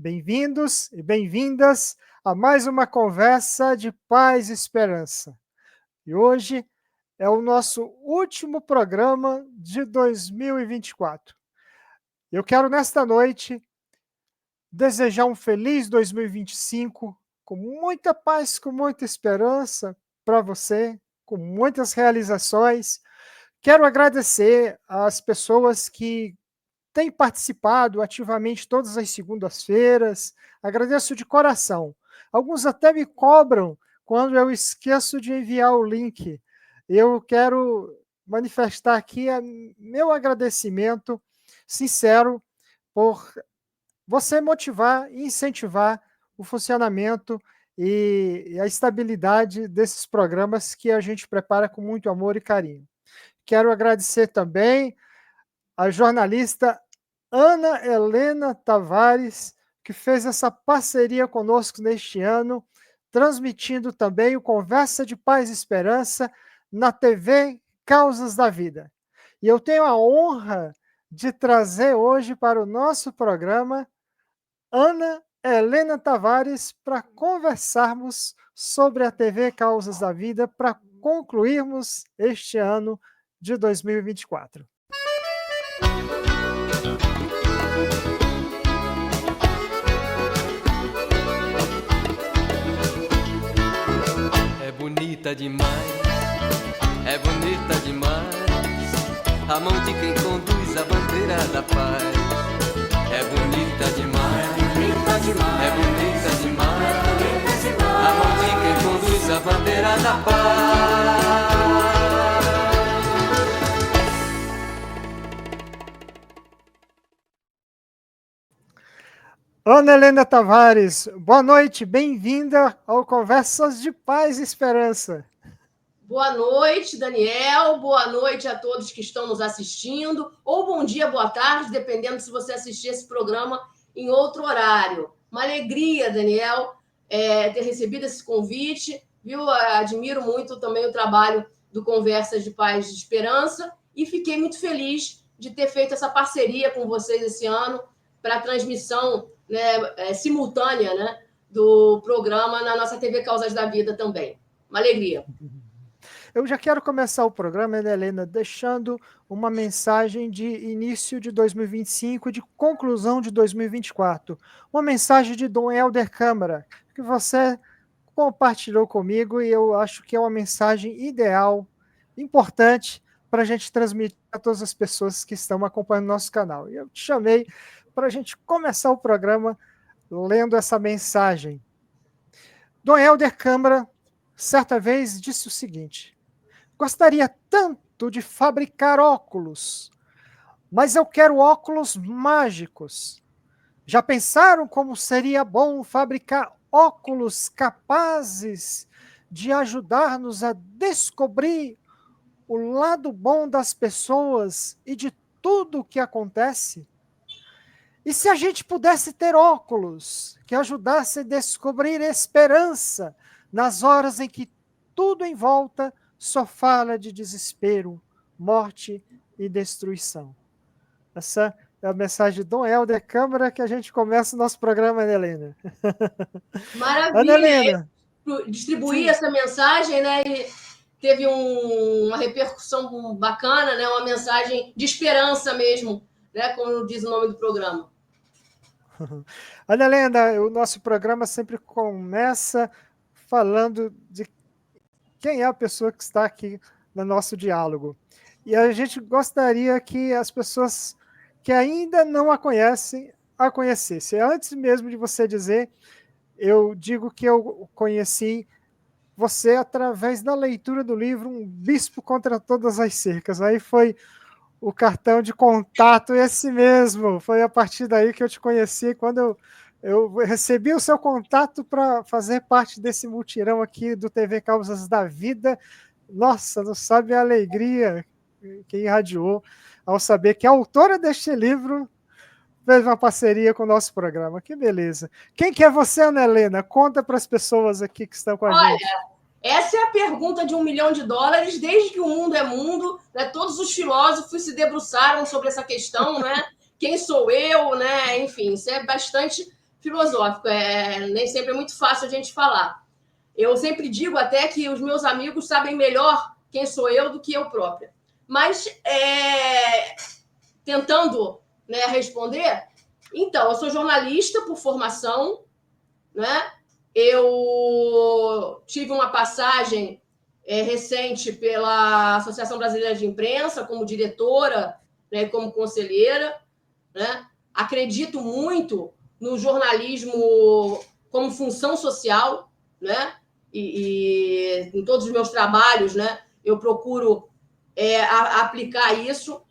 Bem-vindos e bem-vindas a mais uma conversa de paz e esperança. E hoje é o nosso último programa de 2024. Eu quero, nesta noite, desejar um feliz 2025, com muita paz, com muita esperança para você, com muitas realizações. Quero agradecer às pessoas que têm participado ativamente todas as segundas-feiras. Agradeço de coração. Alguns até me cobram quando eu esqueço de enviar o link. Eu quero manifestar aqui meu agradecimento sincero por você motivar e incentivar o funcionamento e a estabilidade desses programas que a gente prepara com muito amor e carinho. Quero agradecer também a jornalista Ana Helena Tavares, que fez essa parceria conosco neste ano, transmitindo também o Conversa de Paz e Esperança na TV Causas da Vida. E eu tenho a honra de trazer hoje para o nosso programa Ana Helena Tavares para conversarmos sobre a TV Causas da Vida para concluirmos este ano de 2024. É bonita demais, é bonita demais, a mão de quem conduz a bandeira da paz. É bonita demais, é bonita demais, a mão de quem conduz a bandeira da paz. Ana Helena Tavares, boa noite, bem-vinda ao Conversas de Paz e Esperança. Boa noite, Daniel. Boa noite a todos que estão nos assistindo. Ou bom dia, boa tarde, dependendo se você assistir esse programa em outro horário. Uma alegria, Daniel, ter recebido esse convite. Viu? Admiro muito também o trabalho do Conversas de Paz e Esperança e fiquei muito feliz de ter feito essa parceria com vocês esse ano para a transmissão, né, simultânea, né, do programa na nossa TV Causas da Vida também. Uma alegria. Eu já quero começar o programa, Helena, deixando uma mensagem de início de 2025 e de conclusão de 2024. Uma mensagem de Dom Helder Câmara, que você compartilhou comigo e eu acho que é uma mensagem ideal, importante, para a gente transmitir a todas as pessoas que estão acompanhando nosso canal. E eu te chamei para a gente começar o programa lendo essa mensagem. Dom Helder Câmara, certa vez, disse o seguinte: gostaria tanto de fabricar óculos, mas eu quero óculos mágicos. Já pensaram como seria bom fabricar óculos capazes de ajudar-nos a descobrir o lado bom das pessoas e de tudo o que acontece? E se a gente pudesse ter óculos que ajudassem a descobrir esperança nas horas em que tudo em volta só fala de desespero, morte e destruição? Essa é a mensagem de Dom Helder Câmara que a gente começa o nosso programa, Ana Helena. Maravilha! Ana Helena. Distribuir essa mensagem, né? E teve uma repercussão bacana, né? Uma mensagem de esperança mesmo, né? Como diz o nome do programa. Ana Helena, o nosso programa sempre começa falando de quem é a pessoa que está aqui no nosso diálogo. E a gente gostaria que as pessoas que ainda não a conhecem, a conhecessem. Antes mesmo de você dizer, eu digo que eu conheci você através da leitura do livro Um Bispo contra Todas as Cercas. Aí foi o cartão de contato, esse mesmo. Foi a partir daí que eu te conheci, quando eu recebi o seu contato para fazer parte desse mutirão aqui do TV Causas da Vida. Nossa, não sabe a alegria que irradiou ao saber que a autora deste livro fez uma parceria com o nosso programa. Que beleza. Quem que é você, Ana Helena? Conta para as pessoas aqui que estão com a gente. Olha, essa é a pergunta de $1 milhão, desde que o mundo é mundo, né? Todos os filósofos se debruçaram sobre essa questão, né? Quem sou eu, né? Enfim, isso é bastante filosófico, nem sempre é muito fácil a gente falar. Eu sempre digo até que os meus amigos sabem melhor quem sou eu do que eu própria. Mas, tentando, né, responder, então, eu sou jornalista por formação, né? Eu tive uma passagem recente pela Associação Brasileira de Imprensa como diretora, né, como conselheira, né? Acredito muito no jornalismo como função social, né? E em todos os meus trabalhos, né, eu procuro aplicar isso.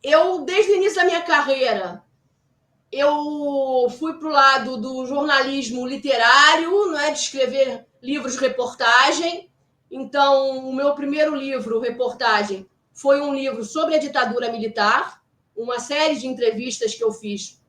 Eu, desde o início da minha carreira, eu fui para o lado do jornalismo literário, não é, de escrever livros de reportagem. Então, o meu primeiro livro, reportagem, foi um livro sobre a ditadura militar, uma série de entrevistas que eu fiz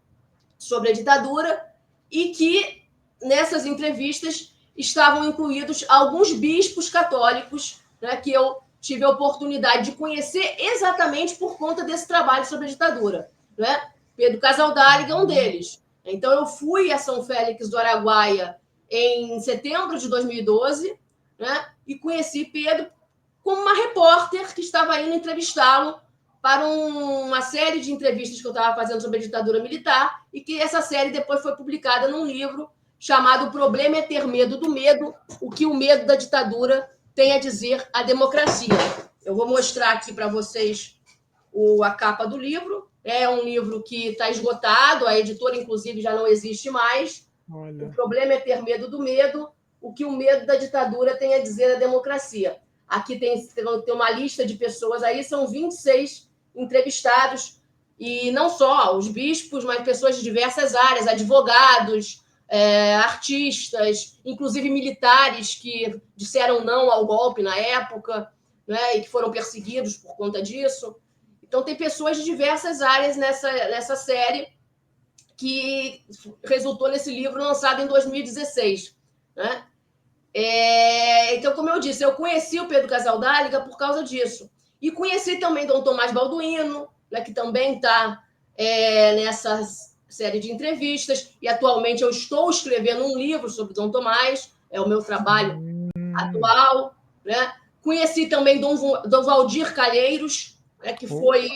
sobre a ditadura, e que, nessas entrevistas, estavam incluídos alguns bispos católicos, né, que eu tive a oportunidade de conhecer exatamente por conta desse trabalho sobre a ditadura, né? Pedro Casaldáliga é um deles. Então, eu fui a São Félix do Araguaia em setembro de 2012, né? E conheci Pedro como uma repórter que estava indo entrevistá-lo para uma série de entrevistas que eu estava fazendo sobre a ditadura militar, e que essa série depois foi publicada num livro chamado O Problema é Ter Medo do Medo, o que o medo da ditadura tem a dizer à democracia. Eu vou mostrar aqui para vocês a capa do livro. É um livro que está esgotado, a editora, inclusive, já não existe mais. Olha. O Problema é Ter Medo do Medo, o que o medo da ditadura tem a dizer à democracia. Aqui tem uma lista de pessoas, aí são 26 entrevistados, e não só os bispos, mas pessoas de diversas áreas, advogados, artistas, inclusive militares que disseram não ao golpe na época, né, e que foram perseguidos por conta disso. Então, tem pessoas de diversas áreas nessa série, que resultou nesse livro lançado em 2016. Né? Então, como eu disse, eu conheci o Pedro Casaldáliga por causa disso. E conheci também Dom Tomás Balduino, né, que também está nessa série de entrevistas, e atualmente eu estou escrevendo um livro sobre Dom Tomás, é o meu trabalho atual. Né? Conheci também Dom Valdir Calheiros, que foi,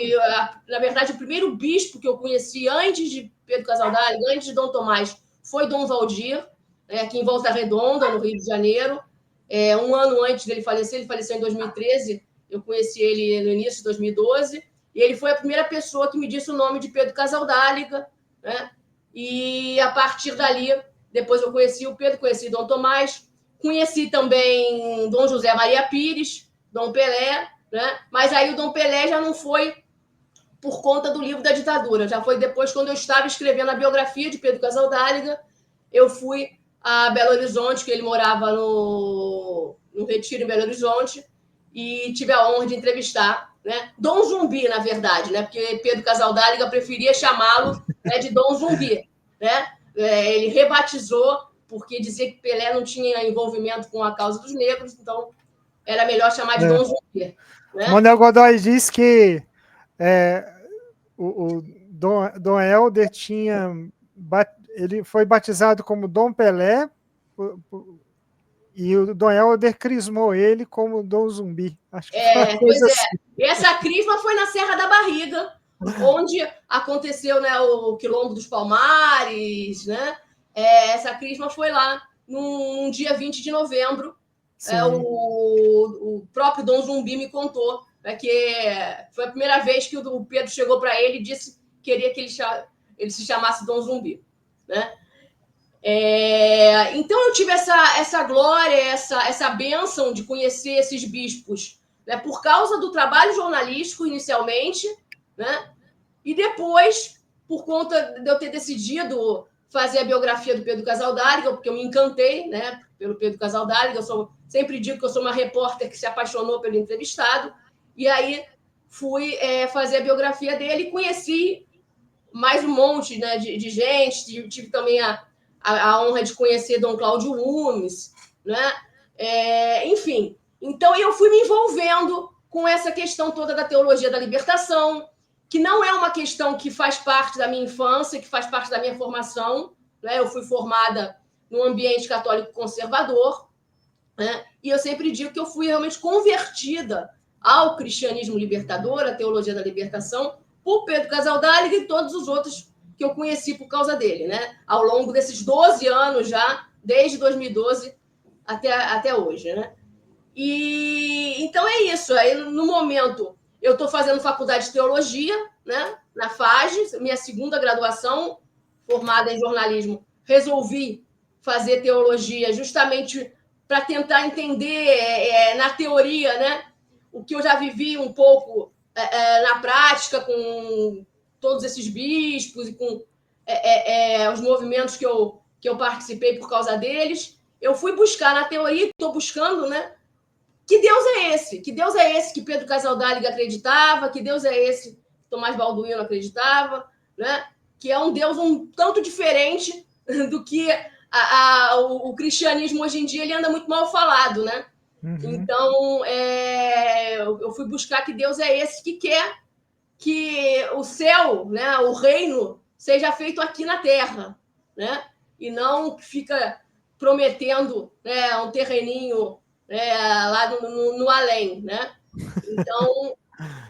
na verdade, o primeiro bispo que eu conheci antes de Pedro Casaldáliga, antes de Dom Tomás, foi Dom Valdir, aqui em Volta Redonda, no Rio de Janeiro. Um ano antes dele falecer, ele faleceu em 2013, eu conheci ele no início de 2012, e ele foi a primeira pessoa que me disse o nome de Pedro Casaldáliga, né? E a partir dali, depois eu conheci o Pedro, conheci Dom Tomás, conheci também Dom José Maria Pires, Dom Pelé, né? Mas aí o Dom Pelé já não foi por conta do livro da ditadura, já foi depois, quando eu estava escrevendo a biografia de Pedro Casaldáliga, eu fui a Belo Horizonte, que ele morava no Retiro, em Belo Horizonte, e tive a honra de entrevistar, né? Dom Zumbi, na verdade, né? Porque Pedro Casaldáliga preferia chamá-lo, né, de Dom Zumbi, né? Ele rebatizou, porque dizia que Pelé não tinha envolvimento com a causa dos negros, então era melhor chamar de Dom Zumbi. Né? Manuel Godoy diz que o Dom Helder ele foi batizado como Dom Pelé, e o Dom Helder crismou ele como Dom Zumbi. Acho que pois assim. Essa crisma foi na Serra da Barriga, onde aconteceu, né, o Quilombo dos Palmares, né? Essa crisma foi lá, num dia 20 de novembro. O próprio Dom Zumbi me contou, né, que foi a primeira vez que o Pedro chegou para ele e disse que queria que ele se chamasse Dom Zumbi. Né? Então, eu tive essa glória, essa bênção de conhecer esses bispos, né, por causa do trabalho jornalístico, inicialmente, né, e depois, por conta de eu ter decidido fazer a biografia do Pedro Casaldáliga, porque eu me encantei, né, pelo Pedro Casaldáliga. Sempre digo que eu sou uma repórter que se apaixonou pelo entrevistado, e aí fui fazer a biografia dele e conheci mais um monte, né, de gente. Tive também a honra de conhecer Dom Cláudio Rumes, né? Enfim, então eu fui me envolvendo com essa questão toda da teologia da libertação, que não é uma questão que faz parte da minha infância, que faz parte da minha formação, né? Eu fui formada num ambiente católico conservador, né? E eu sempre digo que eu fui realmente convertida ao cristianismo libertador, à teologia da libertação, por Pedro Casaldáliga e todos os outros que eu conheci por causa dele, né? Ao longo desses 12 anos já, desde 2012 até hoje, né? E então é isso. Aí, no momento, eu estou fazendo faculdade de teologia, né? Na FAGE, minha segunda graduação, formada em jornalismo. Resolvi fazer teologia justamente para tentar entender na teoria, né? O que eu já vivi um pouco na prática com todos esses bispos e com os movimentos que eu participei por causa deles. Eu fui buscar na teoria, estou buscando, né? Que Deus é esse? Que Deus é esse que Pedro Casaldáliga acreditava? Que Deus é esse que Tomás Balduino acreditava? Né? Que é um Deus um tanto diferente do que o cristianismo hoje em dia. Ele anda muito mal falado, né? Uhum. Então, eu fui buscar que Deus é esse que quer que o céu, né, o reino, seja feito aqui na terra, né? E não que fica prometendo, né, um terreninho lá no além, né? Então,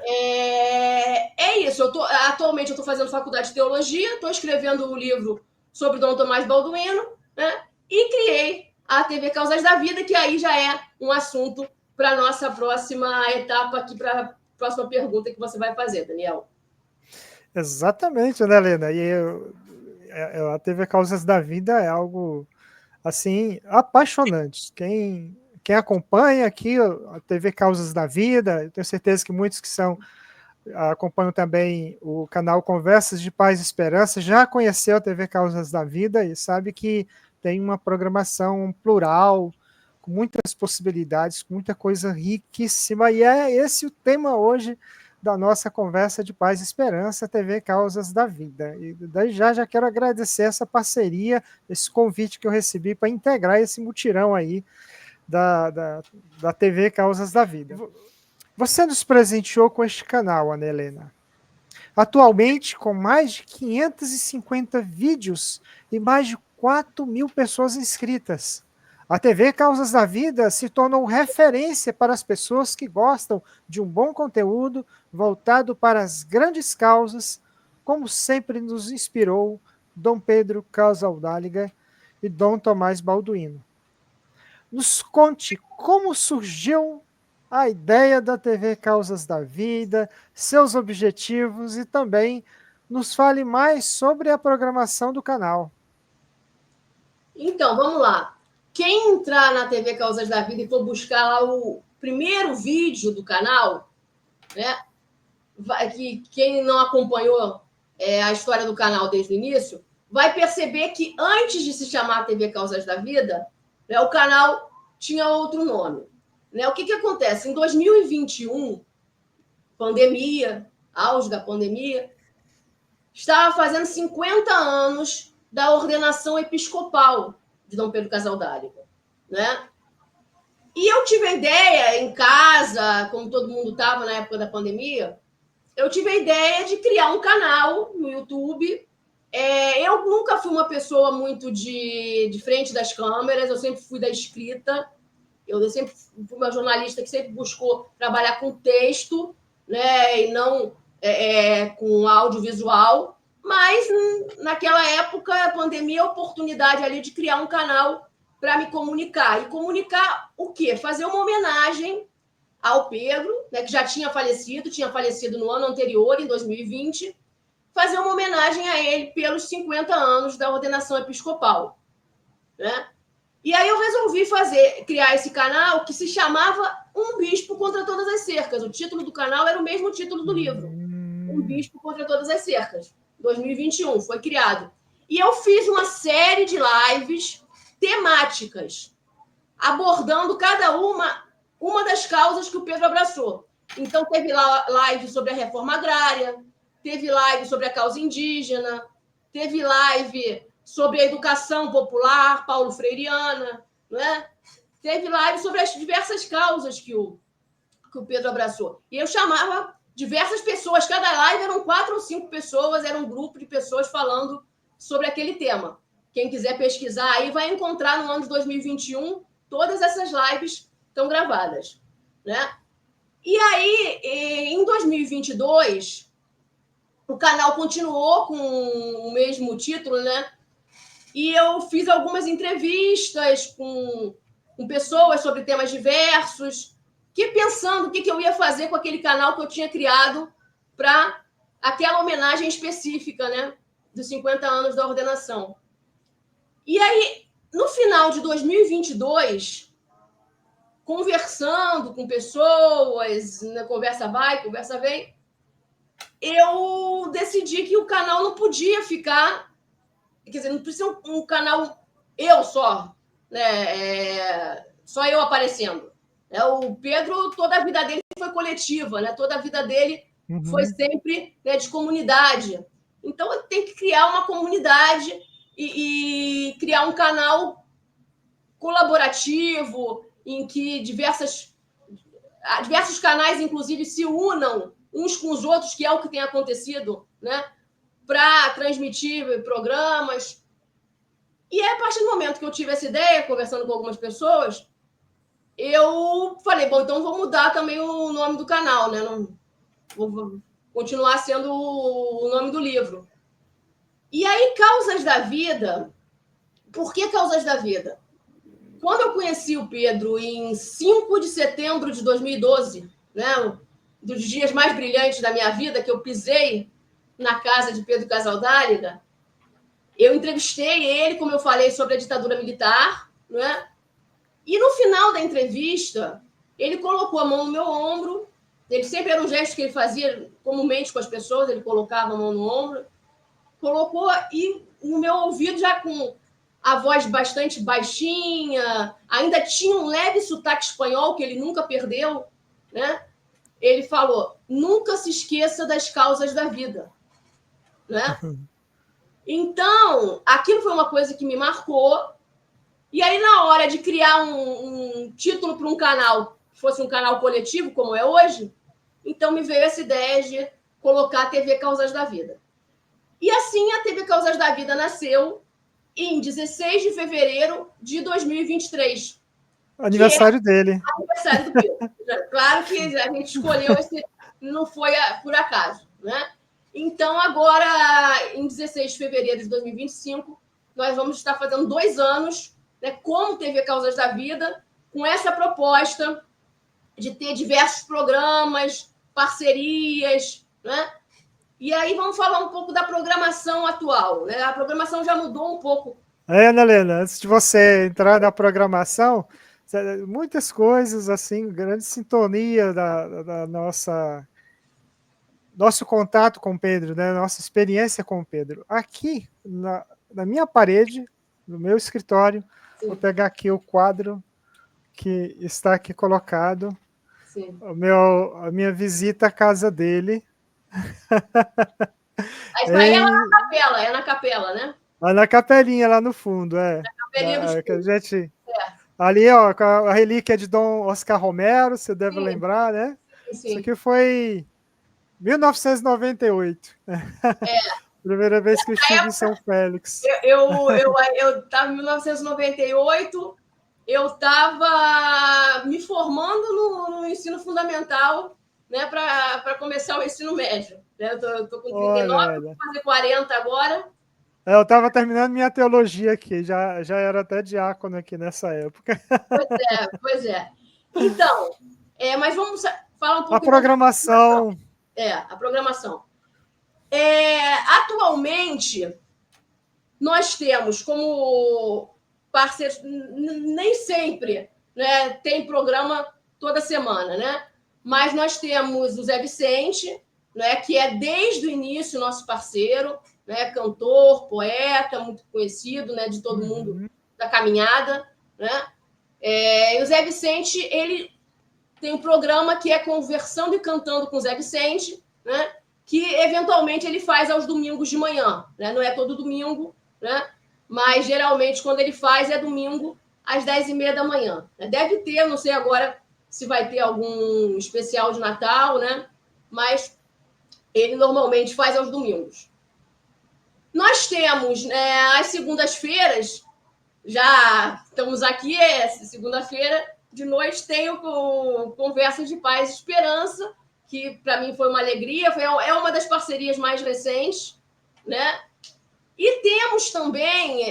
é isso. Atualmente eu estou fazendo faculdade de teologia, estou escrevendo um livro sobre Dom Tomás Balduino, né? E criei a TV Causas da Vida, que aí já é um assunto para a nossa próxima etapa aqui, para a próxima pergunta que você vai fazer, Daniel. Exatamente, né, Helena? E a TV Causas da Vida é algo, assim, apaixonante. Quem acompanha aqui a TV Causas da Vida, eu tenho certeza que muitos que acompanham também o canal Conversas de Paz e Esperança já conheceu a TV Causas da Vida e sabe que tem uma programação plural, com muitas possibilidades, com muita coisa riquíssima, e é esse o tema hoje da nossa Conversa de Paz e Esperança, TV Causas da Vida. E daí já quero agradecer essa parceria, esse convite que eu recebi para integrar esse mutirão aí da TV Causas da Vida. Você nos presenteou com este canal, Ana Helena. Atualmente, com mais de 550 vídeos e mais de 4.000 pessoas inscritas. A TV Causas da Vida se tornou referência para as pessoas que gostam de um bom conteúdo voltado para as grandes causas, como sempre nos inspirou Dom Pedro Casaldáliga e Dom Tomás Balduino. Nos conte como surgiu a ideia da TV Causas da Vida, seus objetivos e também nos fale mais sobre a programação do canal. Então, vamos lá. Quem entrar na TV Causas da Vida e for buscar lá o primeiro vídeo do canal, né? Quem não acompanhou a história do canal desde o início, vai perceber que antes de se chamar TV Causas da Vida, né, o canal tinha outro nome. Né? O que acontece? Em 2021, pandemia, auge da pandemia, estava fazendo 50 anos da ordenação episcopal de Dom Pedro Casaldáliga, né? E eu tive a ideia em casa, como todo mundo estava na época da pandemia, eu tive a ideia de criar um canal no YouTube. Eu nunca fui uma pessoa muito de frente das câmeras, eu sempre fui da escrita. Eu sempre fui uma jornalista que sempre buscou trabalhar com texto, né, e não com audiovisual. Mas, naquela época, a pandemia, a oportunidade ali de criar um canal para me comunicar. E comunicar o quê? Fazer uma homenagem ao Pedro, né, que já tinha falecido no ano anterior, em 2020, fazer uma homenagem a ele pelos 50 anos da ordenação episcopal, né? E aí eu resolvi criar esse canal que se chamava Um Bispo contra Todas as Cercas. O título do canal era o mesmo título do livro. Um Bispo contra Todas as Cercas. 2021, foi criado. E eu fiz uma série de lives temáticas, abordando cada uma das causas que o Pedro abraçou. Então, teve live sobre a reforma agrária, teve live sobre a causa indígena, teve live sobre a educação popular, Paulo Freireana, né? Teve live sobre as diversas causas que o Pedro abraçou. E eu chamava diversas pessoas, cada live eram 4 ou 5 pessoas, era um grupo de pessoas falando sobre aquele tema. Quem quiser pesquisar aí vai encontrar no ano de 2021 todas essas lives estão gravadas, né? E aí, em 2022, o canal continuou com o mesmo título, né? E eu fiz algumas entrevistas com pessoas sobre temas diversos, que pensando o que eu ia fazer com aquele canal que eu tinha criado para aquela homenagem específica, né? Dos 50 anos da ordenação. E aí, no final de 2022, conversando com pessoas, né, conversa vai, conversa vem, eu decidi que o canal não podia ficar, quer dizer, não precisa um canal eu só, né, só eu aparecendo. O Pedro, toda a vida dele foi coletiva, né? Toda a vida dele foi sempre, né, de comunidade. Então, eu tenho que criar uma comunidade e criar um canal colaborativo em que diversos canais, inclusive, se unam uns com os outros, que é o que tem acontecido, né, para transmitir programas. E é a partir do momento que eu tive essa ideia, conversando com algumas pessoas, eu falei, bom, então vou mudar também o nome do canal, né? Não, vou continuar sendo o nome do livro. E aí, Causas da Vida. Por que Causas da Vida? Quando eu conheci o Pedro em 5 de setembro de 2012, né, dos dias mais brilhantes da minha vida, que eu pisei na casa de Pedro Casaldárega, eu entrevistei ele, como eu falei, sobre a ditadura militar, né? E no final da entrevista, ele colocou a mão no meu ombro. Ele sempre era um gesto que ele fazia comumente com as pessoas, ele colocava a mão no ombro, colocou e no meu ouvido, já com a voz bastante baixinha, ainda tinha um leve sotaque espanhol que ele nunca perdeu, né? Ele falou: nunca se esqueça das causas da vida, né? Então, aquilo foi uma coisa que me marcou. E aí, na hora de criar um título para um canal, que fosse um canal coletivo, como é hoje, então me veio essa ideia de colocar a TV Causas da Vida. E assim a TV Causas da Vida nasceu em 16 de fevereiro de 2023. Aniversário dele. Aniversário do Pedro. Claro que a gente escolheu esse, não foi por acaso, né? Então, agora, em 16 de fevereiro de 2025, nós vamos estar fazendo 2 anos, né, como TV Causas da Vida, com essa proposta de ter diversos programas, parcerias, né? E aí vamos falar um pouco da programação atual, né? A programação já mudou um pouco. Ana Helena, antes de você entrar na programação, muitas coisas, assim, grande sintonia da nosso contato com o Pedro, né? Nossa experiência com o Pedro. Aqui, na minha parede, no meu escritório, sim, vou pegar aqui o quadro que está aqui colocado, sim, a minha visita à casa dele. Isso aí é na capela, né? Na capelinha, lá no fundo, é. Na capelinha que a gente... Ali, ó, a relíquia de Dom Oscar Romero, você deve sim lembrar, né? Sim. Isso aqui foi 1998. Primeira vez que eu estive em São Félix. Eu estava em 1998, eu estava me formando no ensino fundamental, né, para começar o ensino médio. Né? Eu estou com 39, vou fazer 40 agora. Eu estava terminando minha teologia aqui, já era até diácono aqui nessa época. Pois é. Então, mas vamos falar um pouco... A programação. A programação. Atualmente, nós temos como parceiros, nem sempre, né, tem programa toda semana, né? Mas nós temos o Zé Vicente, né, que é desde o início nosso parceiro, né, cantor, poeta, muito conhecido, né, de todo mundo da caminhada, né? E o Zé Vicente, ele tem um programa que é Conversando e Cantando com o Zé Vicente, né? Que eventualmente ele faz aos domingos de manhã, né? Não é todo domingo, né? Mas geralmente quando ele faz é domingo às 10h30 da manhã. Deve ter, não sei agora se vai ter algum especial de Natal, né? mas ele normalmente faz aos domingos. Nós temos, às segundas-feiras, já estamos aqui, segunda-feira de noite, tenho Conversas de Paz e Esperança, que para mim foi uma alegria, é uma das parcerias mais recentes, né? E temos também,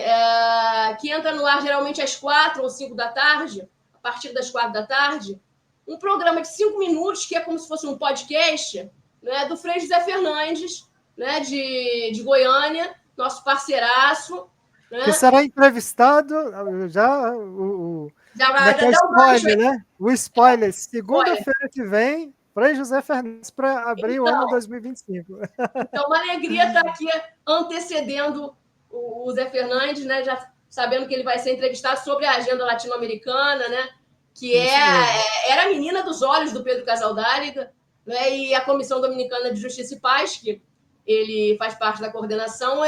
que entra no ar geralmente às 4 ou 5 da tarde, a partir das 4 da tarde, um programa de 5 minutos, que é como se fosse um podcast, né, do Frei José Fernandes, né, de Goiânia, nosso parceiraço. Né? Que será entrevistado, já vai é o spoiler, né? O spoiler, segunda-feira que vem, Frei José Fernandes, para abrir o ano 2025. Então, uma alegria estar aqui antecedendo o Zé Fernandes, né? Já sabendo que ele vai ser entrevistado sobre a agenda latino-americana, né? Que era a menina dos olhos do Pedro Casaldáliga, né? E a Comissão Dominicana de Justiça e Paz, que ele faz parte da coordenação,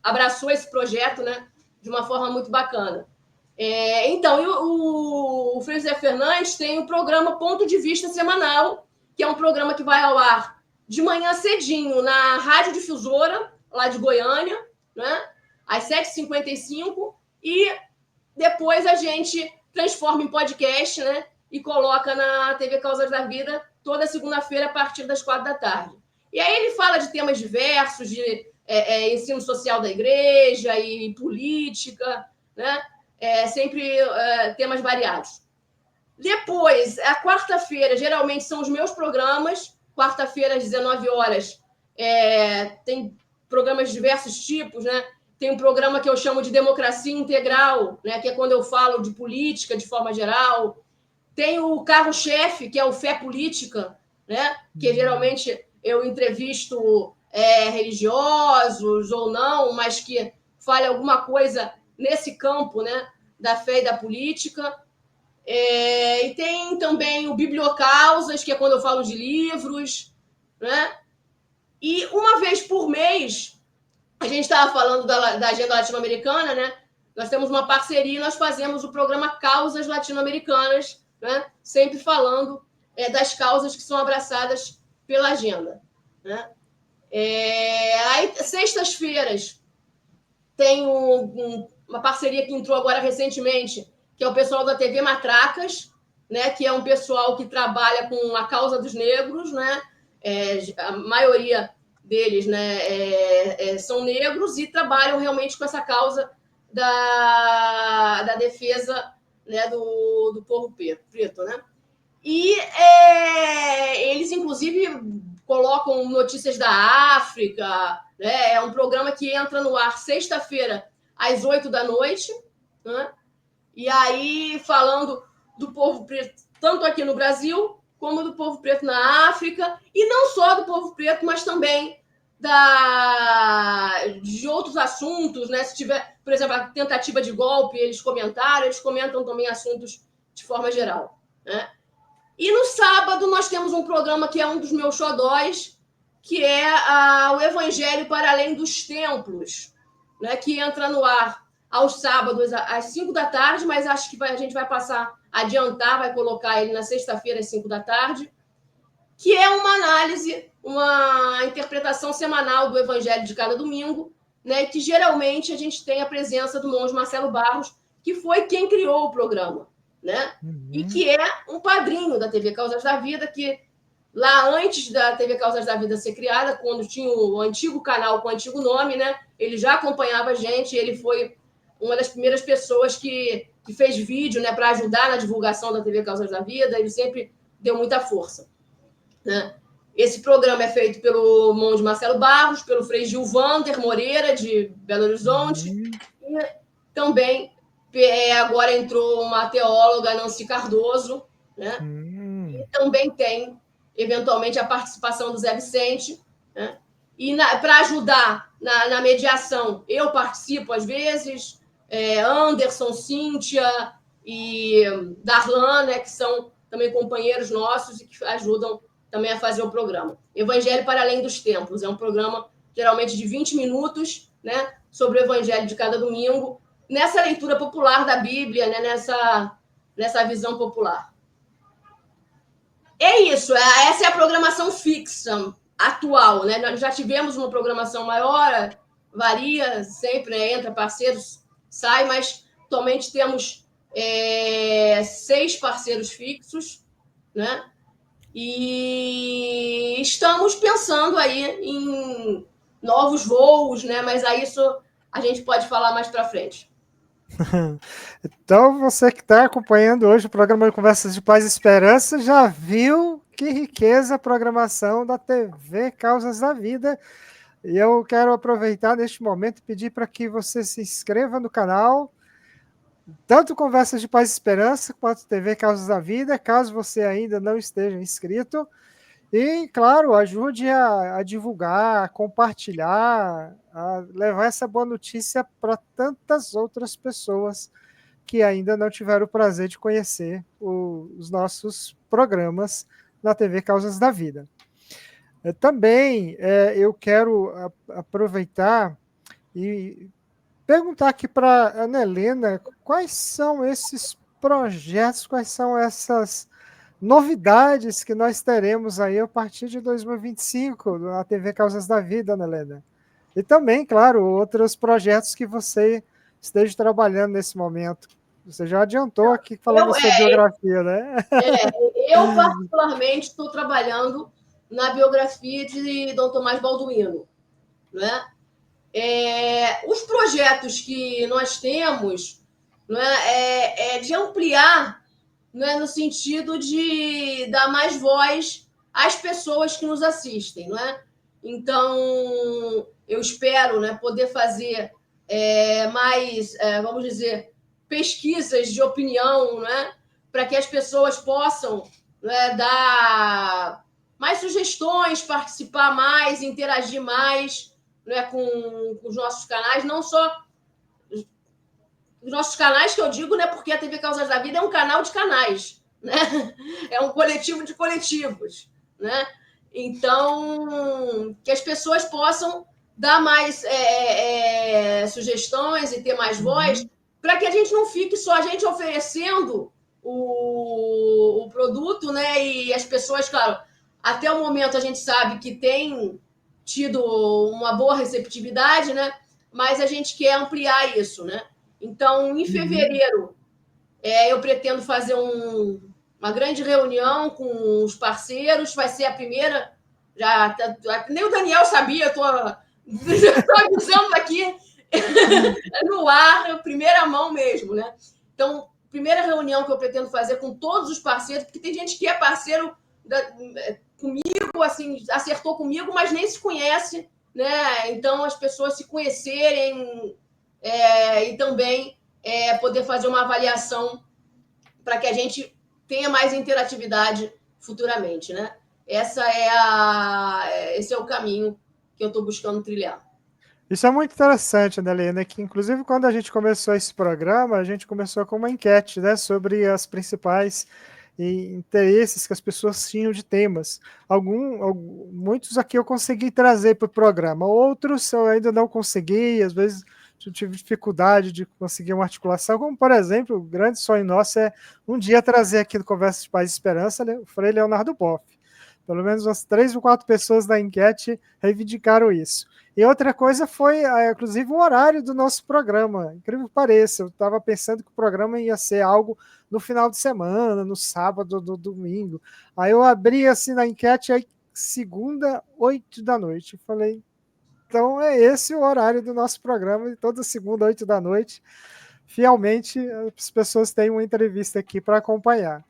abraçou esse projeto, né? De uma forma muito bacana. Então, o Frei José Fernandes tem o programa Ponto de Vista Semanal, que é um programa que vai ao ar de manhã cedinho na Rádio Difusora, lá de Goiânia, né? Às 7h55, e depois a gente transforma em podcast, né? E coloca na TV Causas da Vida toda segunda-feira a partir das 4 da tarde. E aí ele fala de temas diversos, de ensino social da igreja e política, né? Sempre temas variados. Depois, a quarta-feira, geralmente são os meus programas. Quarta-feira, às 19 horas, tem programas de diversos tipos, né? Tem um programa que eu chamo de Democracia Integral, né? Que é quando eu falo de política de forma geral. Tem o Carro-Chefe, que é o Fé Política, né? Que geralmente eu entrevisto religiosos ou não, mas que fale alguma coisa nesse campo, né? Da fé e da política. E tem também o Bibliocausas, que é quando eu falo de livros, né? E uma vez por mês, a gente estava falando da agenda latino-americana, né? Nós temos uma parceria e nós fazemos o programa Causas Latino-Americanas, né? Sempre falando das causas que são abraçadas pela agenda, né? Aí, sextas-feiras, tem uma parceria que entrou agora recentemente, que é o pessoal da TV Matracas, né? Que é um pessoal que trabalha com a causa dos negros, né? A maioria deles, né, são negros e trabalham realmente com essa causa da defesa, né, do povo preto, né? E eles, inclusive, colocam notícias da África, né? É um programa que entra no ar sexta-feira, às 8 da noite, né? E aí, falando do povo preto, tanto aqui no Brasil, como do povo preto na África, e não só do povo preto, mas também de outros assuntos, né? Se tiver, por exemplo, a tentativa de golpe, eles comentam também assuntos de forma geral, né? E no sábado nós temos um programa que é um dos meus xodóis, que é o Evangelho para Além dos Templos, né? Que entra no ar aos sábados, às 5 da tarde, mas acho que a gente vai adiantar, vai colocar ele na sexta-feira, às 5 da tarde, que é uma análise, uma interpretação semanal do Evangelho de cada domingo, né? Que geralmente a gente tem a presença do monge Marcelo Barros, que foi quem criou o programa, né? E que é um padrinho da TV Causas da Vida, que lá antes da TV Causas da Vida ser criada, quando tinha o antigo canal com o antigo nome, né? Ele já acompanhava a gente, ele foi uma das primeiras pessoas que fez vídeo, né, para ajudar na divulgação da TV Causas da Vida, ele sempre deu muita força, né? Esse programa é feito pelo monge Marcelo Barros, pelo Frei Gilvander Moreira, de Belo Horizonte, e também agora entrou uma teóloga, Nancy Cardoso, né? E também tem, eventualmente, a participação do Zé Vicente, né? E para ajudar na mediação, eu participo às vezes, Anderson, Cíntia e Darlan, né, que são também companheiros nossos e que ajudam também a fazer o programa. Evangelho para Além dos Templos. É um programa, geralmente, de 20 minutos, né, sobre o Evangelho de cada domingo, nessa leitura popular da Bíblia, né, nessa visão popular. É isso, essa é a programação fixa atual, né? Nós já tivemos uma programação maior, varia sempre, né? Entra parceiros, sai, mas atualmente temos 6 parceiros fixos, né? E estamos pensando aí em novos voos, né? Mas aí isso a gente pode falar mais para frente. Então, você que está acompanhando hoje o programa de Conversas de Paz e Esperança já viu que riqueza a programação da TV Causas da Vida. E eu quero aproveitar neste momento e pedir para que você se inscreva no canal, tanto Conversas de Paz e Esperança quanto TV Causas da Vida, caso você ainda não esteja inscrito. E, claro, ajude a divulgar, a compartilhar, a levar essa boa notícia para tantas outras pessoas que ainda não tiveram o prazer de conhecer os nossos programas na TV Causas da Vida. Também eu quero aproveitar e perguntar aqui para a Ana Helena quais são esses projetos, quais são essas novidades que nós teremos aí a partir de 2025 na TV Causas da Vida, Ana Helena. E também, claro, outros projetos que você esteja trabalhando nesse momento. Você já adiantou aqui falando da sua biografia, né? Eu particularmente, estou trabalhando na biografia de Dom Tomás Balduino, né? Os projetos que nós temos, né, de ampliar, né, no sentido de dar mais voz às pessoas que nos assistem, não é? Então, eu espero, né, poder fazer mais, vamos dizer, pesquisas de opinião, né, para que as pessoas possam, né, dar mais sugestões, participar mais, interagir mais, né, com os nossos canais, não só os nossos canais, que eu digo, né, porque a TV Causas da Vida é um canal de canais, né? É um coletivo de coletivos, né? Então, que as pessoas possam dar mais sugestões e ter mais voz, para que a gente não fique só a gente oferecendo o produto, né? E as pessoas, claro, até o momento a gente sabe que tem tido uma boa receptividade, né? Mas a gente quer ampliar isso, né? Então, em fevereiro, eu pretendo fazer uma grande reunião com os parceiros, vai ser a primeira, nem o Daniel sabia, estou avisando aqui no ar, primeira mão mesmo, né? Então, primeira reunião que eu pretendo fazer com todos os parceiros, porque tem gente que é parceiro comigo, assim, acertou comigo, mas nem se conhece, né? Então, as pessoas se conhecerem e também poder fazer uma avaliação para que a gente tenha mais interatividade futuramente, né? Esse é o caminho que eu estou buscando trilhar. Isso é muito interessante, Ana Helena, que inclusive quando a gente começou esse programa, a gente começou com uma enquete, né, sobre as principais interesses que as pessoas tinham de temas. Muitos aqui eu consegui trazer para o programa, outros eu ainda não consegui, às vezes eu tive dificuldade de conseguir uma articulação, como, por exemplo, o grande sonho nosso é um dia trazer aqui no Conversa de Paz e Esperança, né, o Frei Leonardo Boff. Pelo menos umas 3 ou 4 pessoas da enquete reivindicaram isso. E outra coisa foi, inclusive, o horário do nosso programa. Incrível que pareça, eu estava pensando que o programa ia ser algo no final de semana, no sábado, no domingo. Aí eu abri assim na enquete, aí segunda, 8 da noite. Falei, então é esse o horário do nosso programa, e toda segunda, 8 da noite. Fielmente, as pessoas têm uma entrevista aqui para acompanhar.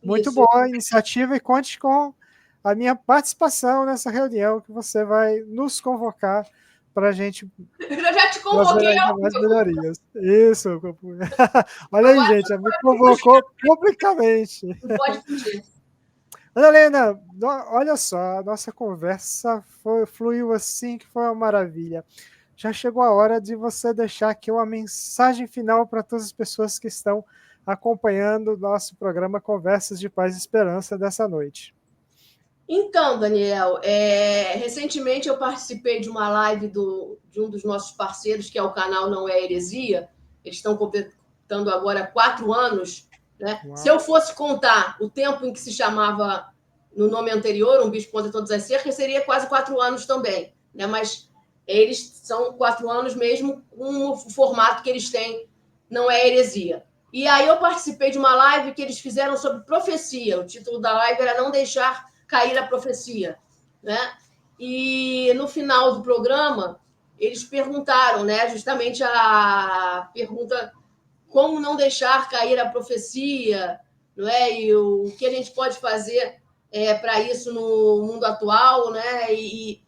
Muito boa a iniciativa e conte com a minha participação nessa reunião que você vai nos convocar para a gente. Eu já te convoquei mais melhorias. Isso. Olha aí, gente, me convocou publicamente. Não pode fugir. Ana Helena, olha só, a nossa conversa fluiu assim, que foi uma maravilha. Já chegou a hora de você deixar aqui uma mensagem final para todas as pessoas que estão acompanhando o nosso programa Conversas de Paz e Esperança dessa noite. Então, Daniel, recentemente eu participei de uma live de um dos nossos parceiros, que é o canal Não é Heresia. Eles estão completando agora 4 anos. Né? Se eu fosse contar o tempo em que se chamava no nome anterior, Um Bispo contra Todas as Cercas, seria quase 4 anos também, né? Mas eles são 4 anos mesmo, com o formato que eles têm, não é heresia. E aí eu participei de uma live que eles fizeram sobre profecia. O título da live era Não Deixar Cair a Profecia, né? E no final do programa, eles perguntaram, né, justamente a pergunta como não deixar cair a profecia, não é? E o que a gente pode fazer para isso no mundo atual, né? E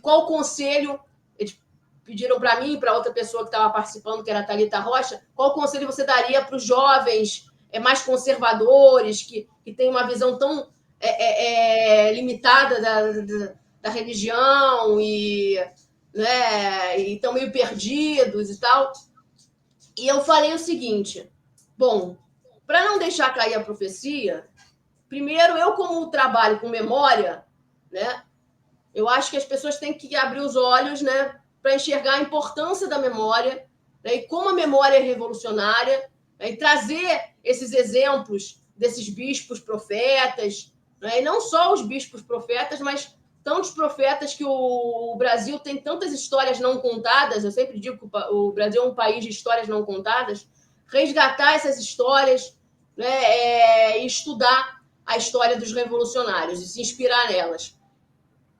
qual conselho, eles pediram para mim, para outra pessoa que estava participando, que era a Thalita Rocha, qual conselho você daria para os jovens mais conservadores, que têm uma visão tão limitada da religião e estão meio perdidos e tal. E eu falei o seguinte, bom, para não deixar cair a profecia, primeiro, eu como trabalho com memória, né, eu acho que as pessoas têm que abrir os olhos, né, para enxergar a importância da memória, né, e como a memória é revolucionária, né, e trazer esses exemplos desses bispos profetas, né, e não só os bispos profetas, mas tantos profetas que o Brasil tem tantas histórias não contadas, eu sempre digo que o Brasil é um país de histórias não contadas, resgatar essas histórias, né, e estudar a história dos revolucionários e se inspirar nelas.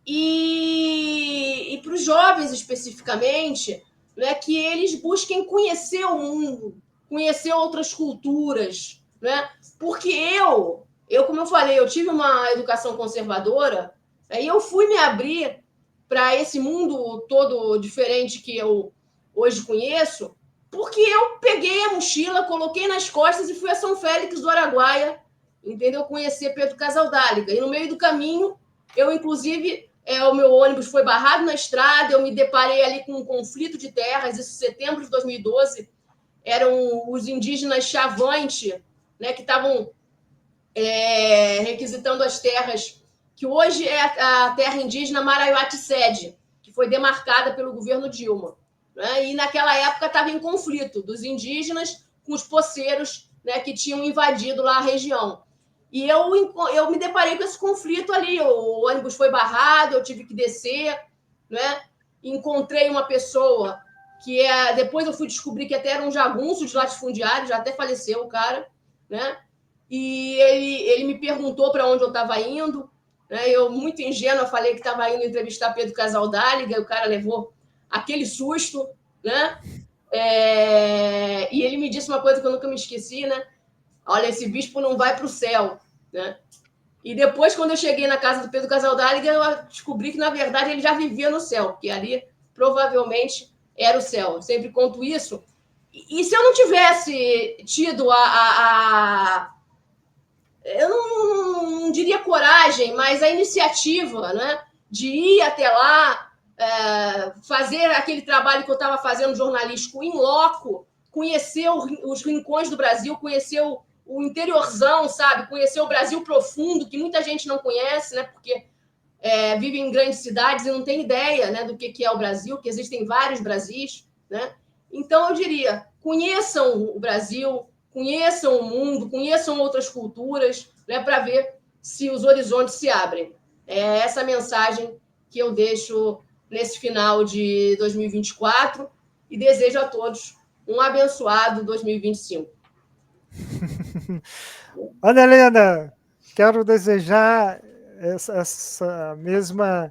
E para os jovens especificamente, né, que eles busquem conhecer o mundo, conhecer outras culturas, né? Porque eu, como eu falei, eu tive uma educação conservadora, e eu fui me abrir para esse mundo todo diferente que eu hoje conheço, porque eu peguei a mochila, coloquei nas costas e fui a São Félix do Araguaia, entendeu? Conhecer Pedro Casaldáliga. E no meio do caminho, eu, inclusive, o meu ônibus foi barrado na estrada, eu me deparei ali com um conflito de terras, isso em setembro de 2012, eram os indígenas Chavante, né, que estavam requisitando as terras, que hoje é a terra indígena Maraiuati-Sede, que foi demarcada pelo governo Dilma. Né? E naquela época estava em conflito dos indígenas com os poceiros, né, que tinham invadido lá a região. E eu me deparei com esse conflito ali, o ônibus foi barrado, eu tive que descer, né? Encontrei uma pessoa que depois eu fui descobrir que até era um jagunço de latifundiário, já até faleceu o cara, né? E ele me perguntou para onde eu estava indo, né? Eu, muito ingênua, falei que estava indo entrevistar Pedro Casaldáliga, e o cara levou aquele susto, né? E ele me disse uma coisa que eu nunca me esqueci, né? Olha, esse bispo não vai para o céu, né? E depois, quando eu cheguei na casa do Pedro Casaldáliga, eu descobri que, na verdade, ele já vivia no céu, porque ali, provavelmente, era o céu. Eu sempre conto isso. E se eu não tivesse tido eu não diria coragem, mas a iniciativa, né, de ir até lá, fazer aquele trabalho que eu estava fazendo jornalístico in loco, conhecer os rincões do Brasil, conhecer o interiorzão, sabe? Conhecer o Brasil profundo, que muita gente não conhece, né? Porque vive em grandes cidades e não tem ideia, né, do que é o Brasil, que existem vários Brasis, né? Então, eu diria, conheçam o Brasil, conheçam o mundo, conheçam outras culturas, né, para ver se os horizontes se abrem. É essa mensagem que eu deixo nesse final de 2024 e desejo a todos um abençoado 2025. Ana Helena, quero desejar essa mesma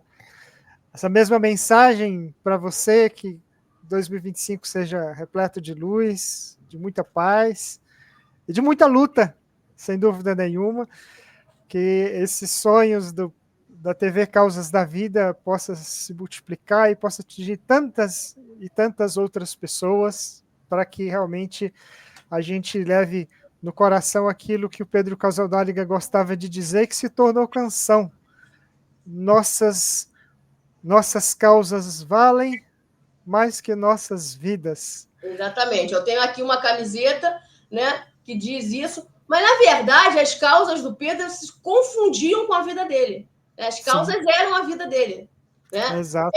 mensagem para você, que 2025 seja repleto de luz, de muita paz e de muita luta, sem dúvida nenhuma, que esses sonhos da TV Causas da Vida possam se multiplicar e possam atingir tantas e tantas outras pessoas, para que realmente a gente leve no coração aquilo que o Pedro Casaldáliga gostava de dizer, que se tornou canção. Nossas causas valem mais que nossas vidas. Exatamente. Eu tenho aqui uma camiseta, né, que diz isso, mas, na verdade, as causas do Pedro se confundiam com a vida dele. As causas Sim. eram a vida dele. Né? Exato.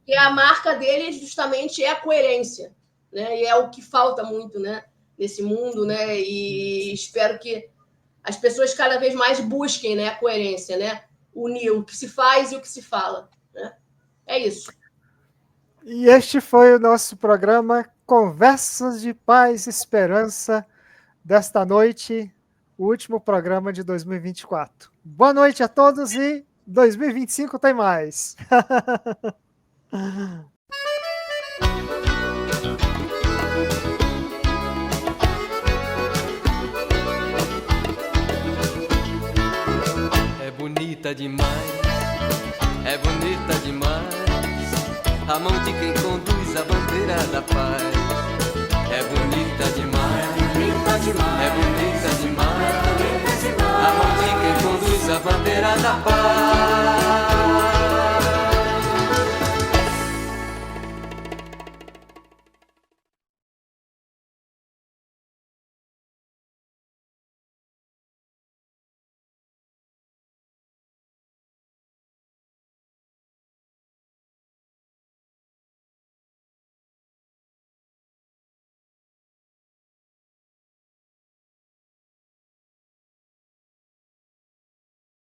E a marca dele, justamente, é a coerência. Né? E é o que falta muito, né, nesse mundo. Né? E espero que as pessoas cada vez mais busquem, né, a coerência, né? Unir o que se faz e o que se fala, né? É isso. E este foi o nosso programa Conversas de Paz e Esperança desta noite, o último programa de 2024. Boa noite a todos e 2025 tem mais. É bonita demais, é bonita demais, a mão de quem conduz a bandeira da paz. É bonita demais, é bonita